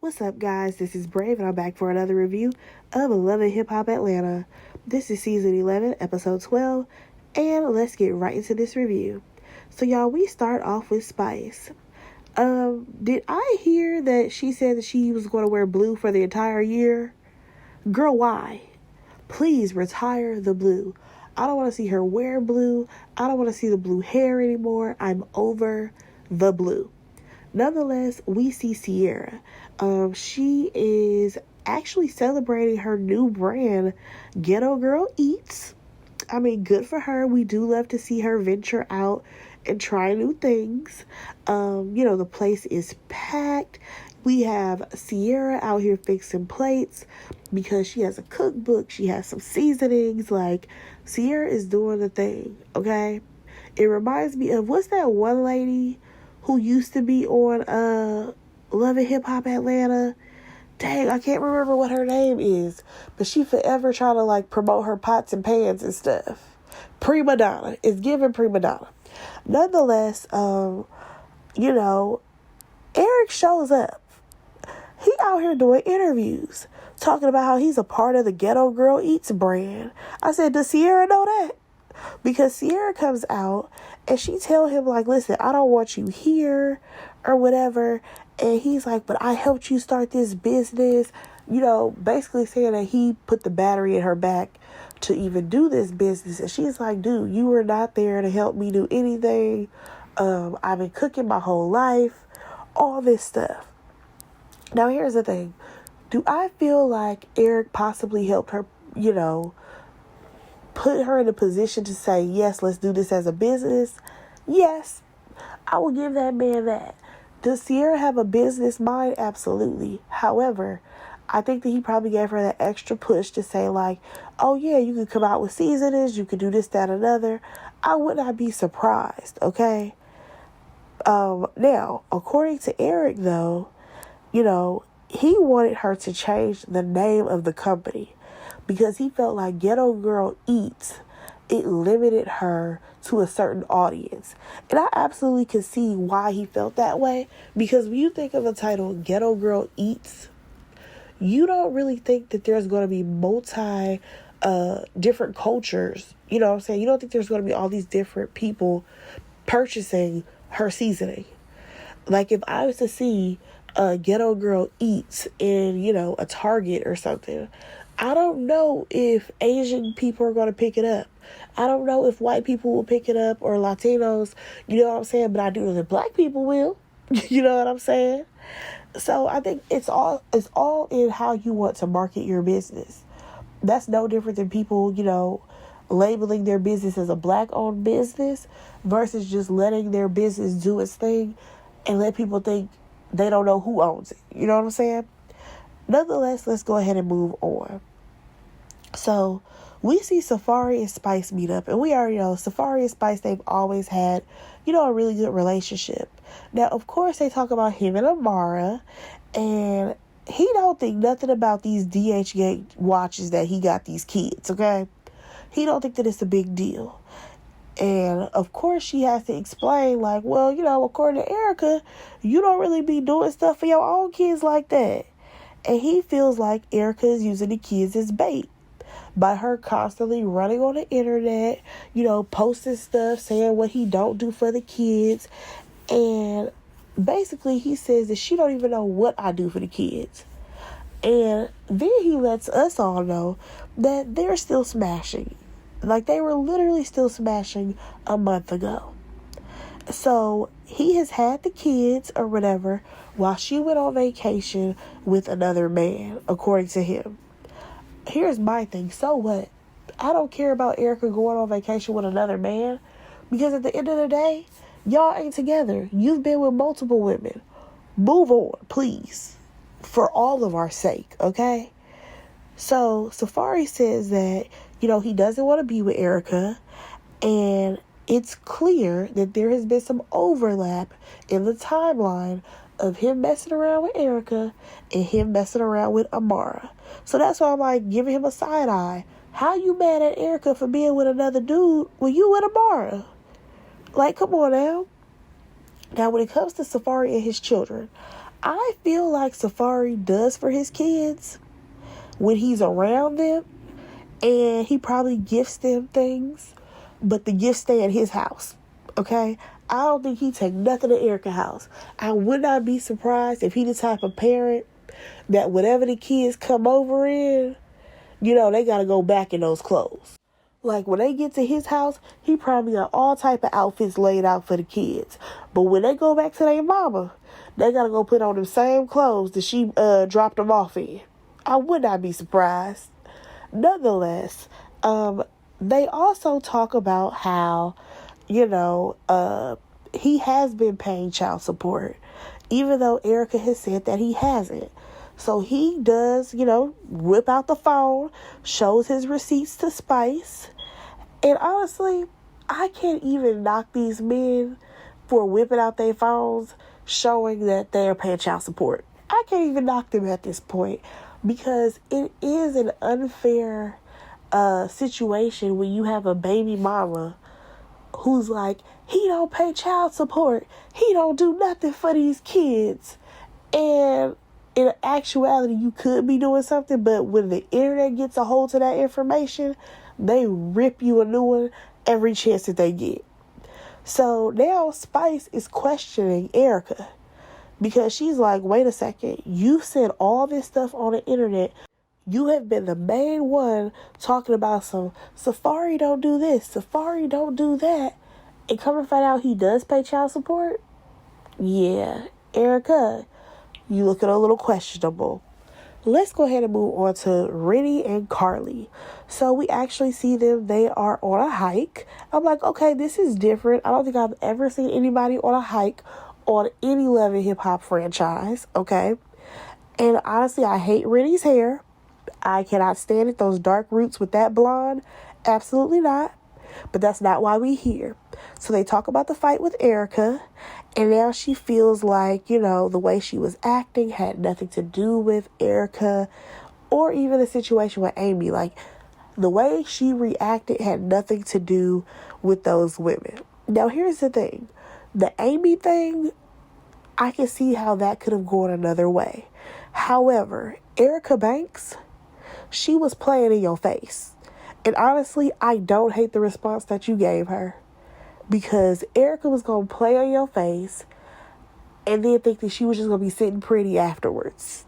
What's up, guys? This is Brave, and I'm back for another review of Love and Hip Hop Atlanta. This is season 11, episode 12, and let's get right into this review. So, y'all, we start off with Spice. Did I hear that she said that she was going to wear blue for the entire year? Girl, why? Please retire the blue. I don't want to see her wear blue. I don't want to see the blue hair anymore. I'm over the blue. Nonetheless, we see Ciara. She is actually celebrating her new brand, Ghetto Girl Eats. I mean, good for her. We do love to see her venture out and try new things. The place is packed. We have Ciara out here fixing plates because she has a cookbook. She has some seasonings. Like, Ciara is doing the thing, okay? It reminds me of, what's that one lady who used to be on Love and Hip Hop Atlanta? Dang, I can't remember what her name is. But she forever trying to, promote her pots and pans and stuff. Prima Donna. It's giving Prima Donna. Nonetheless, Eric shows up. He out here doing interviews, talking about how he's a part of the Ghetto Girl Eats brand. I said, does Ciara know that? Because Ciara comes out and she tell him, listen, I don't want you here or whatever. And he's like, but I helped you start this business. Basically saying that he put the battery in her back to even do this business. And she's like, dude, you were not there to help me do anything. I've been cooking my whole life. All this stuff. Now, here's the thing. Do I feel like Eric possibly helped her, put her in a position to say, yes, let's do this as a business? Yes, I will give that man that. Does Ciara have a business mind? Absolutely. However, I think that he probably gave her that extra push to say, oh yeah, you could come out with seasonings, you could do this, that, another. I would not be surprised, okay? Now, according to Eric, though, he wanted her to change the name of the company because he felt like Ghetto Girl Eats, it limited her to a certain audience. And I absolutely can see why he felt that way, because when you think of the title Ghetto Girl Eats, you don't really think that there's going to be different cultures. You know what I'm saying? You don't think there's going to be all these different people purchasing her seasoning. Like, if I was to see Ghetto Girl Eats in, a Target or something, I don't know if Asian people are going to pick it up. I don't know if white people will pick it up or Latinos, you know what I'm saying? But I do know that black people will, you know what I'm saying? So I think it's all in how you want to market your business. That's no different than people, labeling their business as a black-owned business versus just letting their business do its thing and let people think they don't know who owns it. You know what I'm saying? Nonetheless, let's go ahead and move on. So, we see Safaree and Spice meet up. And we already know Safaree and Spice, they've always had, a really good relationship. Now, of course, they talk about him and Amara. And he don't think nothing about these DHgate watches that he got these kids, okay? He don't think that it's a big deal. And, of course, she has to explain, according to Erica, you don't really be doing stuff for your own kids like that. And he feels like Erica is using the kids as bait by her constantly running on the internet, posting stuff, saying what he don't do for the kids. And basically, he says that she don't even know what I do for the kids. And then he lets us all know that they're still smashing. They were literally still smashing a month ago. So he has had the kids or whatever while she went on vacation with another man, according to him. Here's my thing. So what? I don't care about Erica going on vacation with another man, because at the end of the day, y'all ain't together. You've been with multiple women. Move on, please. For all of our sake, okay? So Safaree says that, he doesn't want to be with Erica, and it's clear that there has been some overlap in the timeline of him messing around with Erica and him messing around with Amara. So that's why I'm giving him a side eye. How you mad at Erica for being with another dude when you with Amara? Come on now. Now, when it comes to Safaree and his children, I feel like Safari does for his kids when he's around them, and he probably gifts them things, but the gifts stay at his house. Okay? I don't think he take nothing to Erica's house. I would not be surprised if he the type of parent that whatever the kids come over in, they gotta go back in those clothes. Like when they get to his house, he probably got all type of outfits laid out for the kids. But when they go back to their mama, they gotta go put on the same clothes that she dropped them off in. I would not be surprised. Nonetheless, they also talk about how, he has been paying child support, even though Erica has said that he hasn't. So he does, whip out the phone, shows his receipts to Spice. And honestly, I can't even knock these men for whipping out their phones, showing that they're paying child support. I can't even knock them at this point, because it is an unfair situation when you have a baby mama who's like, he don't pay child support, he don't do nothing for these kids. And in actuality, you could be doing something, but when the internet gets a hold of that information, they rip you a new one every chance that they get. So now Spice is questioning Erica, because she's like, wait a second, you said all this stuff on the internet. You have been the main one talking about some Safari don't do this, Safari don't do that. And come and find out he does pay child support? Yeah, Erica, you looking a little questionable. Let's go ahead and move on to Rennie and Carly. So we actually see them. They are on a hike. I'm like, okay, this is different. I don't think I've ever seen anybody on a hike on any Love and Hip Hop franchise, okay? And honestly, I hate Rennie's hair. I cannot stand it. Those dark roots with that blonde, absolutely not. But that's not why we here. So they talk about the fight with Erica, and now she feels like, the way she was acting had nothing to do with Erica or even the situation with Amy. Like, the way she reacted had nothing to do with those women. Now, here's the thing. The Amy thing, I can see how that could have gone another way. However, Erica Banks, she was playing in your face. And honestly, I don't hate the response that you gave her, because Erica was going to play on your face and then think that she was just going to be sitting pretty afterwards.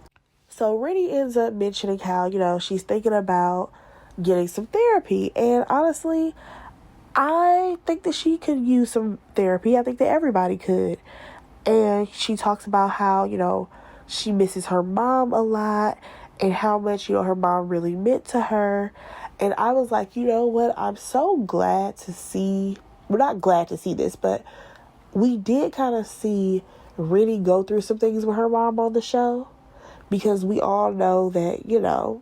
So Rennie ends up mentioning how, she's thinking about getting some therapy. And honestly, I think that she could use some therapy. I think that everybody could. And she talks about how, she misses her mom a lot and how much, her mom really meant to her. And I was like, you know what? I'm so glad to see, we're not glad to see this, but we did kind of see Rennie go through some things with her mom on the show, because we all know that,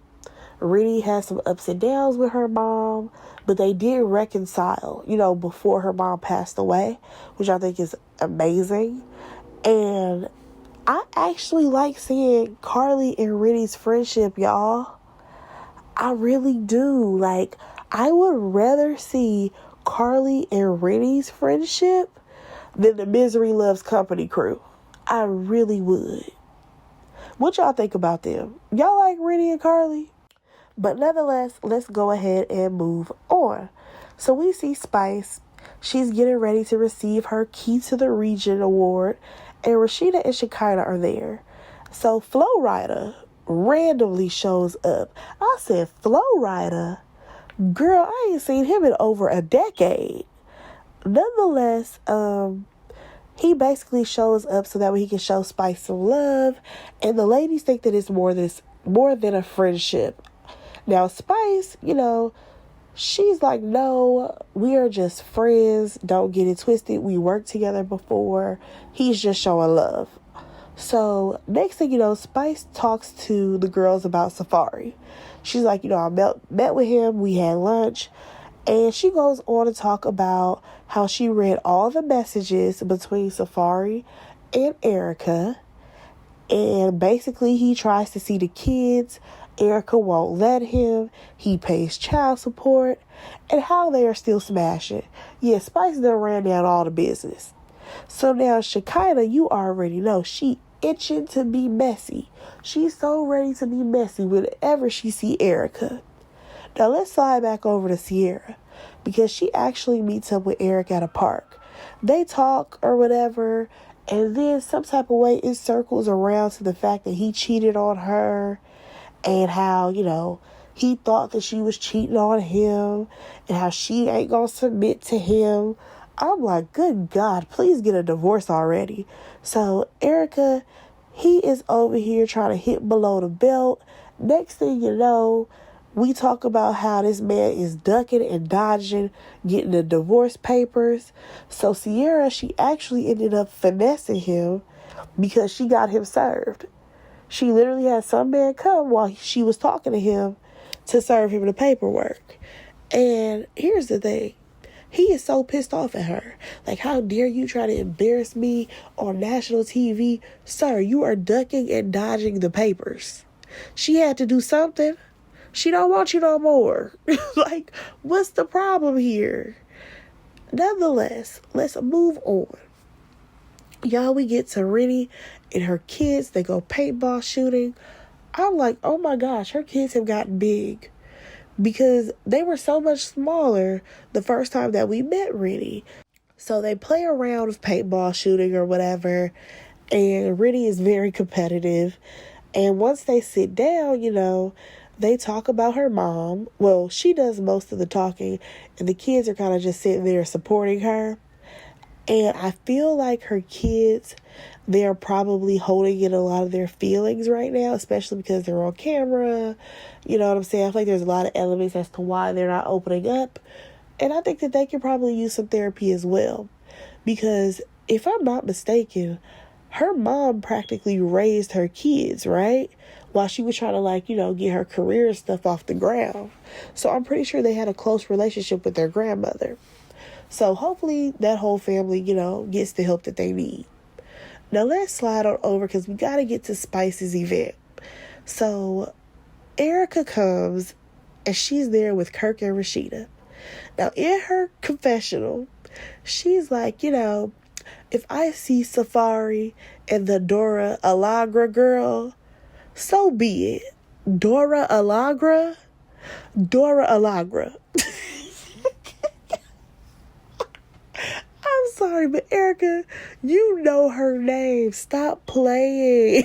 Rennie has some ups and downs with her mom, but they did reconcile, before her mom passed away, which I think is amazing. And I actually like seeing Carly and Rennie's friendship, y'all. I really do. Like, I would rather see Carly and Rennie's friendship than the Misery Loves Company crew. I really would. What y'all think about them? Y'all like Rennie and Carly? But nonetheless, let's go ahead and move on. So we see Spice. She's getting ready to receive her Key to the Region award, and Rashida and Shekinah are there. So Flo Rida randomly shows up. I said, Flo Rida? Girl, I ain't seen him in over a decade. Nonetheless, he basically shows up so that way he can show Spice some love, and the ladies think that it's more than a friendship. Now Spice, she's like, no, we are just friends. Don't get it twisted. We worked together before. He's just showing love. So next thing you know, Spice talks to the girls about Safari. She's like, I met with him. We had lunch. And she goes on to talk about how she read all the messages between Safari and Erica. And basically he tries to see the kids. Erica won't let him. He pays child support. And how they are still smashing. Yeah, Spice done ran down all the business. So now Shekinah, you already know, she itching to be messy. She's so ready to be messy whenever she see Erica. Now let's slide back over to Sierra, because she actually meets up with Eric at a park. They talk or whatever, and then some type of way it circles around to the fact that he cheated on her, and how, he thought that she was cheating on him, and how she ain't gonna submit to him. I'm like, good God, please get a divorce already. So Erica, he is over here trying to hit below the belt. Next thing you know, we talk about how this man is ducking and dodging, getting the divorce papers. So Sierra, she actually ended up finessing him because she got him served. She literally had some man come while she was talking to him to serve him the paperwork. And here's the thing. He is so pissed off at her. Like, how dare you try to embarrass me on national TV? Sir, you are ducking and dodging the papers. She had to do something. She don't want you no more. Like, what's the problem here? Nonetheless, let's move on. Y'all, we get to Rennie and her kids. They go paintball shooting. I'm like, oh my gosh, her kids have gotten big. Because they were so much smaller the first time that we met Rennie. So they play around with paintball shooting or whatever. And Rennie is very competitive. And once they sit down, they talk about her mom. Well, she does most of the talking, and the kids are kind of just sitting there supporting her. And I feel like her kids, they're probably holding in a lot of their feelings right now, especially because they're on camera. You know what I'm saying? I feel like there's a lot of elements as to why they're not opening up. And I think that they could probably use some therapy as well. Because if I'm not mistaken, her mom practically raised her kids, right? While she was trying to, get her career and stuff off the ground. So I'm pretty sure they had a close relationship with their grandmother. So hopefully that whole family, gets the help that they need. Now let's slide on over because we got to get to Spice's event. So Erica comes and she's there with Kirk and Rashida. Now in her confessional, she's like, if I see Safari and the Dora Alagra girl, so be it. Dora Alagra? Dora Alagra. I'm sorry, but Erica, you know her name. Stop playing.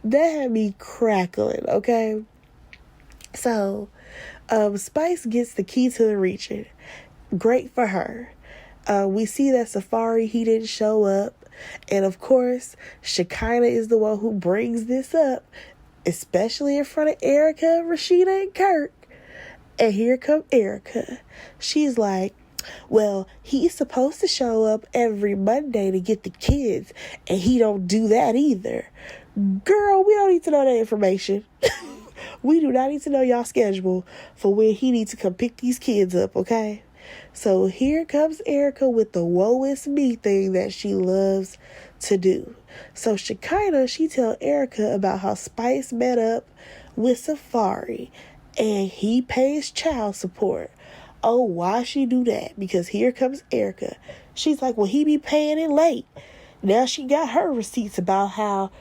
That had me crackling, okay? So, Spice gets the key to the region. Great for her. We see that Safari, he didn't show up. And of course, Shekinah is the one who brings this up, especially in front of Erica, Rashida, and Kirk. And here come Erica. She's like, well, he's supposed to show up every Monday to get the kids, and he don't do that either. Girl, we don't need to know that information. We do not need to know y'all schedule for when he needs to come pick these kids up, okay? So here comes Erica with the woe is me thing that she loves to do. So Shekinah, she tell Erica about how Spice met up with Safari and he pays child support. Oh, why she do that? Because here comes Erica. She's like, well, he be paying it late. Now she got her receipts about how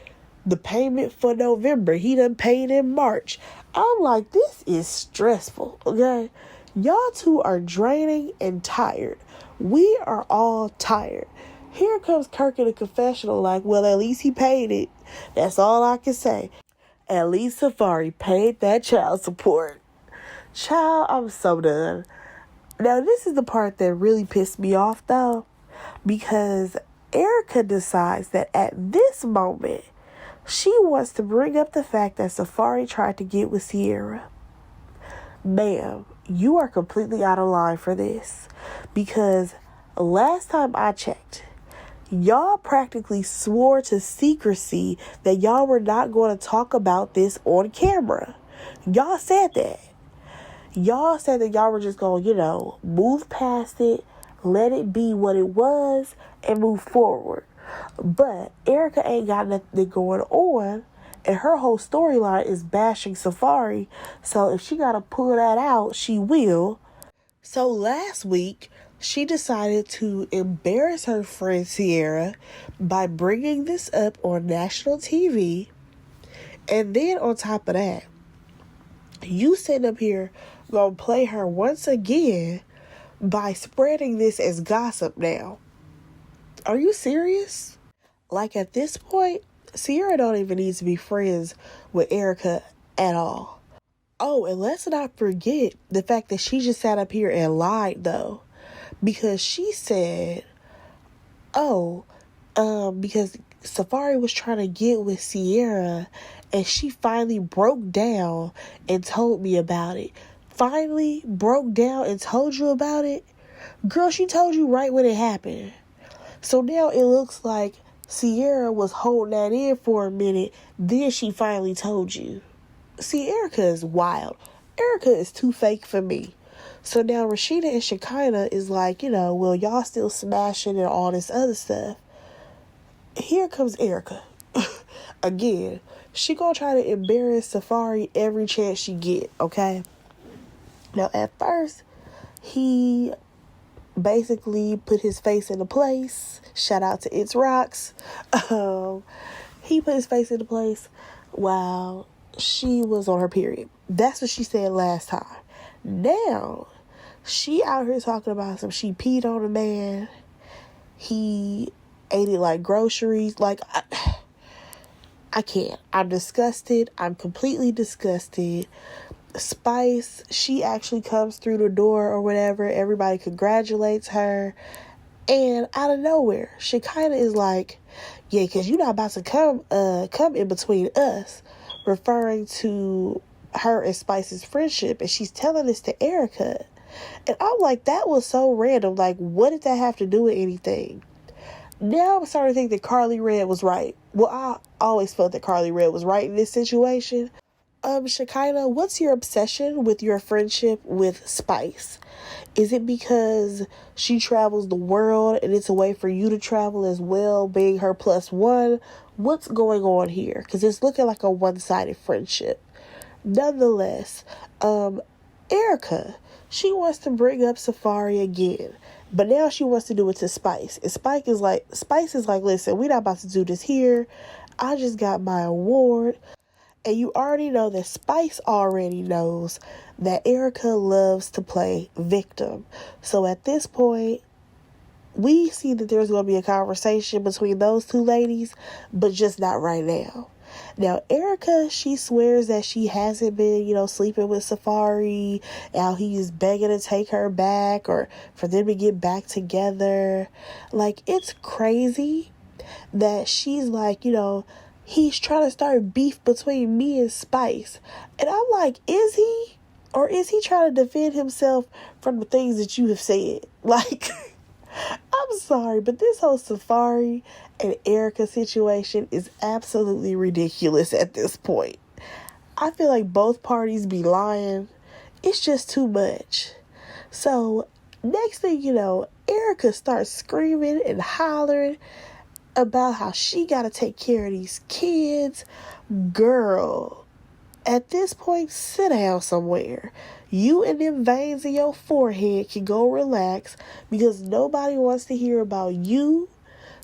the payment for November, he done paid in March. I'm like, this is stressful, okay? Y'all two are draining and tired. We are all tired. Here comes Kirk in a confessional like, well, at least he paid it. That's all I can say. At least Safari paid that child support. Child, I'm so done. Now, this is the part that really pissed me off, though, because Erica decides that at this moment, she wants to bring up the fact that Safari tried to get with Sierra. Ma'am, you are completely out of line for this, because last time I checked, y'all practically swore to secrecy that y'all were not going to talk about this on camera. Y'all said that. Y'all said that y'all were just going to, move past it, let it be what it was, and move forward. But Erica ain't got nothing going on, and her whole storyline is bashing Safari. So if she got to pull that out, she will. So last week, she decided to embarrass her friend Sierra by bringing this up on national TV. And then on top of that, you sitting up here gonna play her once again by spreading this as gossip now. Are you serious? Like, at this point, Sierra don't even need to be friends with Erica at all. Oh, and let's not forget the fact that she just sat up here and lied, though. Because she said, because Safaree was trying to get with Sierra and she finally broke down and told me about it. Finally broke down and told you about it? Girl, she told you right when it happened. So now it looks like Sierra was holding that in for a minute, then she finally told you. See, Erica is wild. Erica is too fake for me. So now Rasheeda and Shekinah is like, well, y'all still smashing and all this other stuff. Here comes Erica. Again, she gonna try to embarrass Safaree every chance she get, okay? Now, at first, he basically put his face into place. Shout out to It's Rocks. He put his face into place while she was on her period. That's what she said last time. Now, she out here talking about she peed on a man. He ate it like groceries. Like, I can't. I'm disgusted. I'm completely disgusted. Spice, she actually comes through the door or whatever. Everybody congratulates her. And out of nowhere, Shekinah is like, yeah, because you're not about to come in between us, referring to her and Spice's friendship. And she's telling this to Erica. And I'm like, that was so random. Like, what did that have to do with anything? Now I'm starting to think that Carly Red was right. Well, I always felt that Carly Red was right in this situation. Shekinah, what's your obsession with your friendship with Spice? Is it because she travels the world and it's a way for you to travel as well, being her plus one? What's going on here? Because it's looking like a one-sided friendship. Nonetheless, Erica, she wants to bring up Safaree again. But now she wants to do it to Spice. And Spice is like, listen, we're not about to do this here. I just got my award. And you already know that Spice already knows that Erica loves to play victim. So at this point, we see that there's going to be a conversation between those two ladies, but just not right now. Now, Erica, she swears that she hasn't been, sleeping with Safaree, and how he's begging to take her back or for them to get back together. Like, it's crazy that she's like, he's trying to start beef between me and Spice. And I'm like, is he? Or is he trying to defend himself from the things that you have said? Like, I'm sorry, but this whole Safaree and Erica situation is absolutely ridiculous at this point. I feel like both parties be lying. It's just too much. So, next thing you know, Erica starts screaming and hollering about how she got to take care of these kids. Girl, at this point, sit down somewhere. You and them veins in your forehead can go relax because nobody wants to hear about you,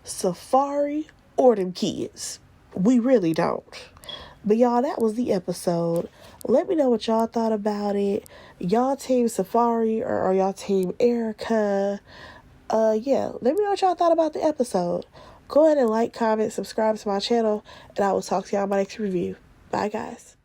Safaree, or them kids. We really don't. But y'all, that was the episode. Let me know what y'all thought about it. Y'all team Safaree or are y'all team Erica? Let me know what y'all thought about the episode. Go ahead and like, comment, subscribe to my channel, and I will talk to y'all in my next review. Bye, guys.